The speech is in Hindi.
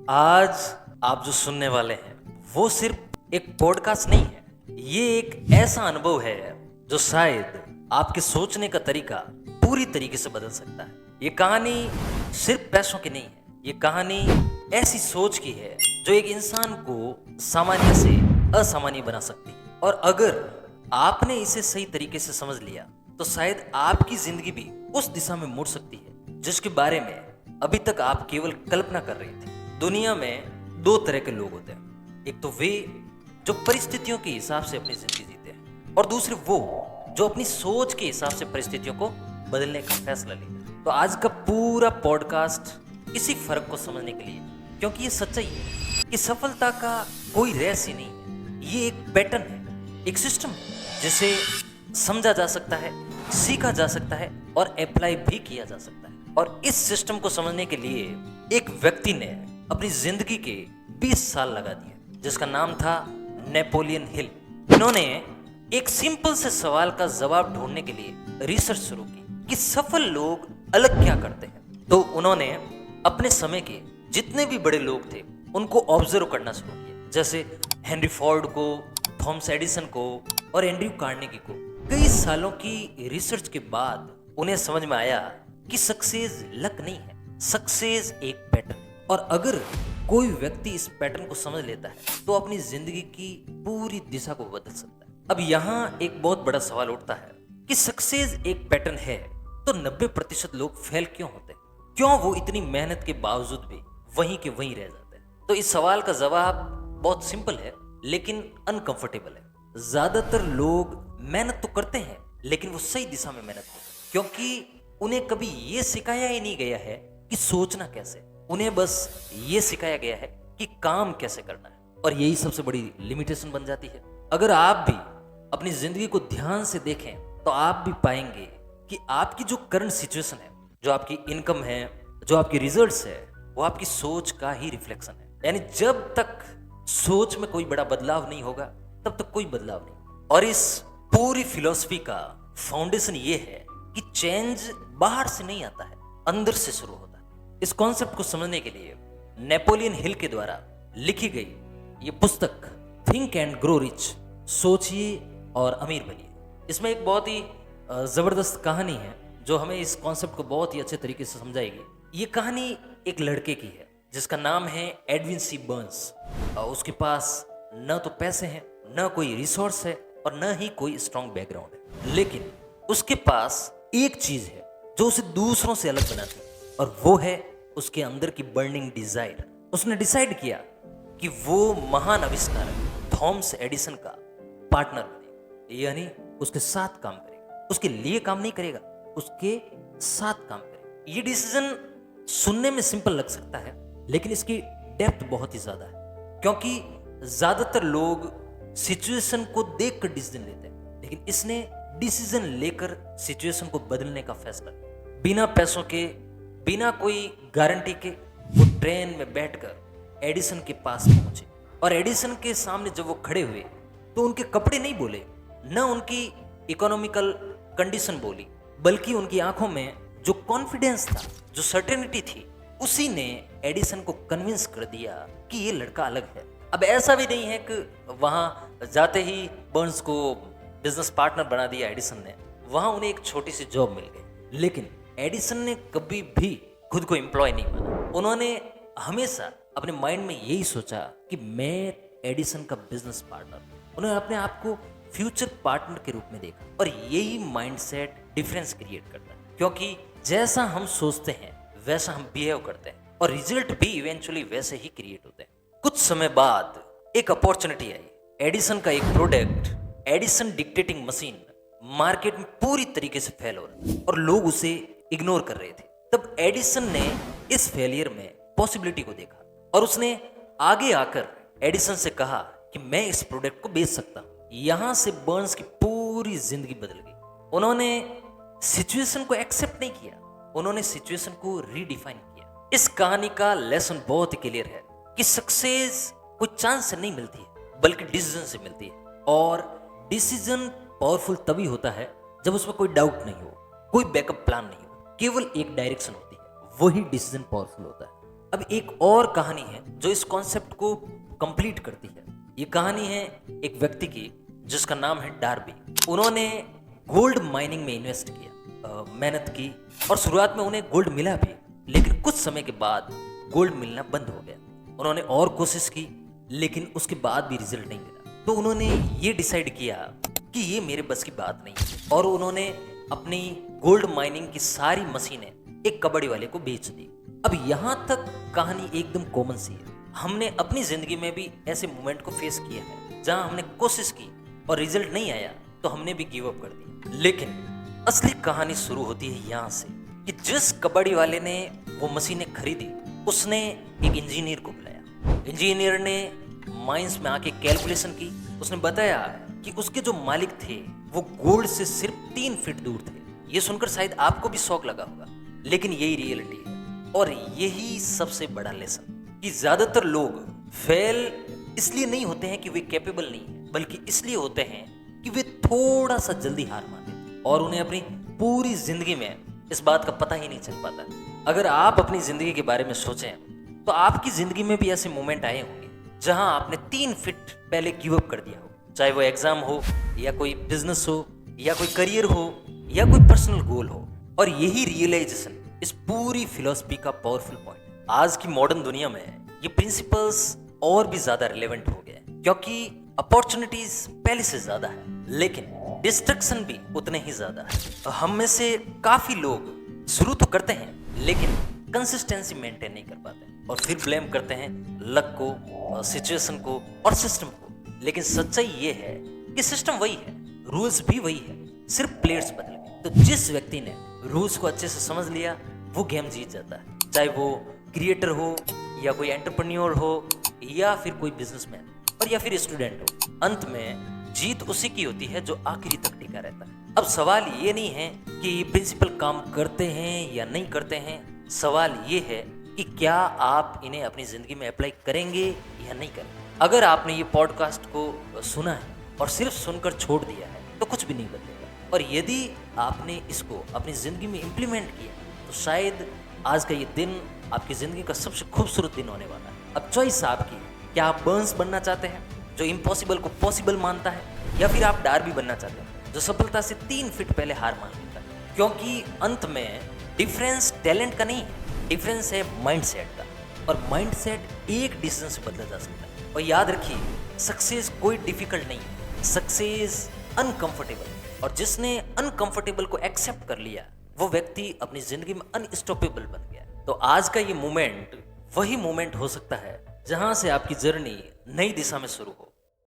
आज आप जो सुनने वाले हैं वो सिर्फ एक पॉडकास्ट नहीं है। ये एक ऐसा अनुभव है जो शायद आपके सोचने का तरीका पूरी तरीके से बदल सकता है। ये कहानी सिर्फ पैसों की नहीं है, ये कहानी ऐसी सोच की है जो एक इंसान को सामान्य से असामान्य बना सकती है। और अगर आपने इसे सही तरीके से समझ लिया तो शायद आपकी जिंदगी भी उस दिशा में मुड़ सकती है जिसके बारे में अभी तक आप केवल कल्पना कर रहे थे। दुनिया में दो तरह के लोग होते हैं, एक तो वे जो परिस्थितियों के हिसाब से अपनी जिंदगी जीते हैं और दूसरे वो जो अपनी सोच के हिसाब से परिस्थितियों को बदलने का फैसला लेते हैं। तो आज का पूरा पॉडकास्ट इसी फर्क को समझने के लिए, क्योंकि ये सच्चाई है कि सफलता का कोई रहस्य नहीं है। ये एक पैटर्न है, एक सिस्टम है जिसे समझा जा सकता है, सीखा जा सकता है और अप्लाई भी किया जा सकता है। और इस सिस्टम को समझने के लिए एक व्यक्ति ने अपनी जिंदगी के 20 साल लगा दिए, जिसका नाम था नेपोलियन हिल। इन्होंने एक सिंपल से सवाल का जवाब ढूंढने के लिए रिसर्च शुरू की कि सफल लोग अलग क्या करते हैं। तो उन्होंने अपने समय के जितने भी बड़े लोग थे उनको ऑब्जर्व करना शुरू किया, जैसे हेनरी फोर्ड को, थॉमस एडिसन को और एंड्रयू कार्नेगी को। कई सालों की रिसर्च के बाद उन्हें समझ में आया कि सक्सेस लक नहीं है, सक्सेस एक पैटर्न। और अगर कोई व्यक्ति इस पैटर्न को समझ लेता है तो अपनी जिंदगी की पूरी दिशा को बदल सकता है। अब यहाँ एक बहुत बड़ा सवाल उठता है कि सक्सेस एक पैटर्न है तो 90% लोग फेल क्यों होते हैं? क्यों वो इतनी मेहनत के बावजूद भी वहीं के वहीं रह जाते हैं? तो इस सवाल का जवाब बहुत सिंपल है लेकिन अनकंफर्टेबल है। ज्यादातर लोग मेहनत तो करते हैं लेकिन वो सही दिशा में मेहनत करते हैं, क्योंकि उन्हें कभी ये सिखाया ही नहीं गया है कि सोचना कैसे। उन्हें बस ये सिखाया गया है कि काम कैसे करना है, और यही सबसे बड़ी लिमिटेशन बन जाती है। अगर आप भी अपनी जिंदगी को ध्यान से देखें तो आप भी पाएंगे कि आपकी जो करंट सिचुएशन है, जो आपकी इनकम है, जो आपकी रिजल्ट्स है, वो आपकी सोच का ही रिफ्लेक्शन है। यानी जब तक सोच में कोई बड़ा बदलाव नहीं होगा तब तक कोई बदलाव नहीं। और इस पूरी फिलॉसफी का फाउंडेशन ये है कि चेंज बाहर से नहीं आता है, अंदर से शुरू होता है। इस कॉन्सेप्ट को समझने के लिए नेपोलियन हिल के द्वारा लिखी गई ये पुस्तक थिंक एंड ग्रो रिच, सोचिए और अमीर बनिए, इसमें एक बहुत ही जबरदस्त कहानी है जो हमें इस कॉन्सेप्ट को बहुत ही अच्छे तरीके से समझाएगी। ये कहानी एक लड़के की है जिसका नाम है एडविन सी बर्न्स। उसके पास न तो पैसे हैं, न कोई रिसोर्स है और न ही कोई स्ट्रॉन्ग बैकग्राउंड है, लेकिन उसके पास एक चीज है जो उसे दूसरों से अलग बनाती है, और वो है उसके अंदर की बर्निंग डिजायर। उसने डिसाइड किया कि वो महान आविष्कारक थॉमस एडिसन का पार्टनर बने, यानी उसके साथ काम करेगा। उसके लिए काम नहीं करेगा, उसके साथ काम करेगा। ये डिसीजन सुनने में सिंपल लग सकता है लेकिन इसकी डेप्थ बहुत ही ज्यादा है, क्योंकि ज्यादातर लोग सिचुएशन को देखकर डिसीजन लेते हैं, लेकिन इसने डिसीजन लेकर सिचुएशन को बदलने का फैसला किया। बिना पैसों के, बिना कोई गारंटी के वो ट्रेन में बैठकर एडिसन के पास पहुंचे, और एडिसन के सामने जब वो खड़े हुए तो उनके कपड़े नहीं बोले, न उनकी इकोनॉमिकल कंडीशन बोली, बल्कि उनकी आंखों में जो कॉन्फिडेंस था, जो सर्टेनिटी थी, उसी ने एडिसन को कन्विंस कर दिया कि ये लड़का अलग है। अब ऐसा भी नहीं है कि वहां जाते ही बर्न्स को बिजनेस पार्टनर बना दिया एडिसन ने, वहां उन्हें एक छोटी सी जॉब मिल गई। लेकिन एडिसन ने कभी भी खुद को एम्प्लॉय नहीं माना। उन्होंने हमेशा अपने माइंड में यही सोचा कि मैं एडिसन का बिजनेस पार्टनर। उन्होंने अपने आप को फ्यूचर पार्टनर के रूप में देखा, और यही माइंडसेट डिफरेंस क्रिएट करता है, क्योंकि जैसा हम सोचते हैं वैसा हम बिहेव करते हैं, और रिजल्ट भी इवेंचुअली वैसे ही क्रिएट होते हैं। कुछ समय बाद एक अपॉर्चुनिटी आई। एडिसन का एक product, Edison dictating machine, market में पूरी तरीके से फेल हो रहा था और लोग उसे इग्नोर कर रहे थे। तब एडिसन ने इस फेलियर में पॉसिबिलिटी को देखा और उसने आगे आकर एडिसन से कहा कि मैं इस प्रोडक्ट को बेच सकता हूं। यहां से बर्न्स की पूरी जिंदगी बदल गई। उन्होंने सिचुएशन को एक्सेप्ट नहीं किया, उन्होंने सिचुएशन को रीडिफाइन किया। इस कहानी का लेसन बहुत ही क्लियर है कि सक्सेस कोई चांस से नहीं मिलती है बल्कि डिसीजन से मिलती है, और डिसीजन पावरफुल तभी होता है जब उसमें कोई डाउट नहीं हो, कोई बैकअप प्लान नहीं हो, केवल एक डायरेक्शन होती है, वही डिसीजन पावरफुल होता है। अब एक और कहानी है जो इस कॉन्सेप्ट को कंप्लीट करती है। ये कहानी है एक व्यक्ति की जिसका नाम है डार्बी। उन्होंने गोल्ड माइनिंग में इन्वेस्ट किया, मेहनत की और शुरुआत में उन्हें गोल्ड मिला भी, लेकिन कुछ समय के बाद गोल्ड मिलना बंद हो गया। उन्होंने और कोशिश की लेकिन उसके बाद भी रिजल्ट नहीं मिला। तो उन्होंने ये डिसाइड किया कि ये मेरे बस की बात नहीं है और उन्होंने अपनी गोल्ड माइनिंग की सारी मशीनें एक कबड्डी वाले को बेच दी। अब यहाँ तक कहानी एकदम कॉमन सी है। हमने अपनी जिंदगी में भी ऐसे मोमेंट को फेस किया है जहां हमने कोशिश की और रिजल्ट नहीं आया तो हमने भी गिव अप कर दिया। लेकिन असली कहानी शुरू होती है यहाँ से कि जिस कबड्डी वाले ने वो मशीनें खरीदी उसने एक इंजीनियर को बुलाया। इंजीनियर ने माइंस में आके कैलकुलेशन की। उसने बताया कि उसके जो मालिक थे वो गोल्ड से सिर्फ 3 फीट दूर थे। ये सुनकर शायद आपको भी शौक लगा होगा, लेकिन यही रियलिटी है और यही सबसे बड़ा लेसन कि ज्यादातर लोग फेल इसलिए नहीं होते हैं कि वे कैपेबल नहीं है, बल्कि इसलिए होते हैं कि वे थोड़ा सा जल्दी हार मान लेते और उन्हें अपनी पूरी जिंदगी में इस बात का पता ही नहीं चल पाता। अगर आप अपनी जिंदगी के बारे में सोचें तो आपकी जिंदगी में भी ऐसे मोमेंट आए होंगे जहां आपने 3 फीट पहले गिव अप कर दिया हो, चाहे वो एग्जाम हो या कोई बिजनेस हो या कोई करियर हो या कोई पर्सनल गोल हो। और यही रियलाइजेशन इस पूरी फिलॉसफी का पावरफुल पॉइंट। आज की मॉडर्न दुनिया में ये प्रिंसिपल्स और भी ज्यादा रिलेवेंट हो गए क्योंकि अपॉर्चुनिटीज पहले से ज्यादा है लेकिन डिस्ट्रक्शन भी उतने ही ज्यादा है। हम में से काफी लोग शुरू तो करते हैं लेकिन कंसिस्टेंसी मेंटेन नहीं कर पाते और फिर ब्लेम करते हैं लक को, सिचुएशन को और सिस्टम को। लेकिन सच्चाई ये है कि सिस्टम वही है, रूल्स भी वही है, सिर्फ प्लेयर्स बदल गए। तो जिस व्यक्ति ने रूल्स को अच्छे से समझ लिया वो गेम जीत जाता है, चाहे वो क्रिएटर हो या कोई एंटरप्रेन्योर हो या फिर कोई बिजनेसमैन और या फिर स्टूडेंट हो। अंत में जीत उसी की होती है जो आखिरी तक टिका रहता है। अब सवाल ये नहीं है कि ये प्रिंसिपल काम करते हैं या नहीं करते हैं, सवाल ये है कि क्या आप इन्हें अपनी जिंदगी में अप्लाई करेंगे या नहीं करेंगे। अगर आपने ये पॉडकास्ट को सुना है और सिर्फ सुनकर छोड़ दिया है तो कुछ भी नहीं बदलेगा, और यदि आपने इसको अपनी जिंदगी में इम्प्लीमेंट किया तो शायद आज का ये दिन आपकी जिंदगी का सबसे खूबसूरत दिन होने वाला है। अब चॉइस आपकी, क्या आप बर्न्स बनना चाहते हैं जो इम्पॉसिबल को पॉसिबल मानता है, या फिर आप डार्बी बनना चाहते हैं जो सफलता से 3 फीट पहले हार मान लेता है। क्योंकि अंत में डिफरेंस टैलेंट का नहीं है, डिफरेंस है माइंडसेट का, और माइंडसेट एक डिसीजन से बदला जा सकता है। और याद रखिए, सक्सेस कोई डिफिकल्ट नहीं है, सक्सेस अनकंफर्टेबल, और जिसने अनकंफर्टेबल को एक्सेप्ट कर लिया वो व्यक्ति अपनी जिंदगी में अनस्टॉपेबल बन गया। तो आज का ये मोमेंट वही मोमेंट हो सकता है जहां से आपकी जर्नी नई दिशा में शुरू हो।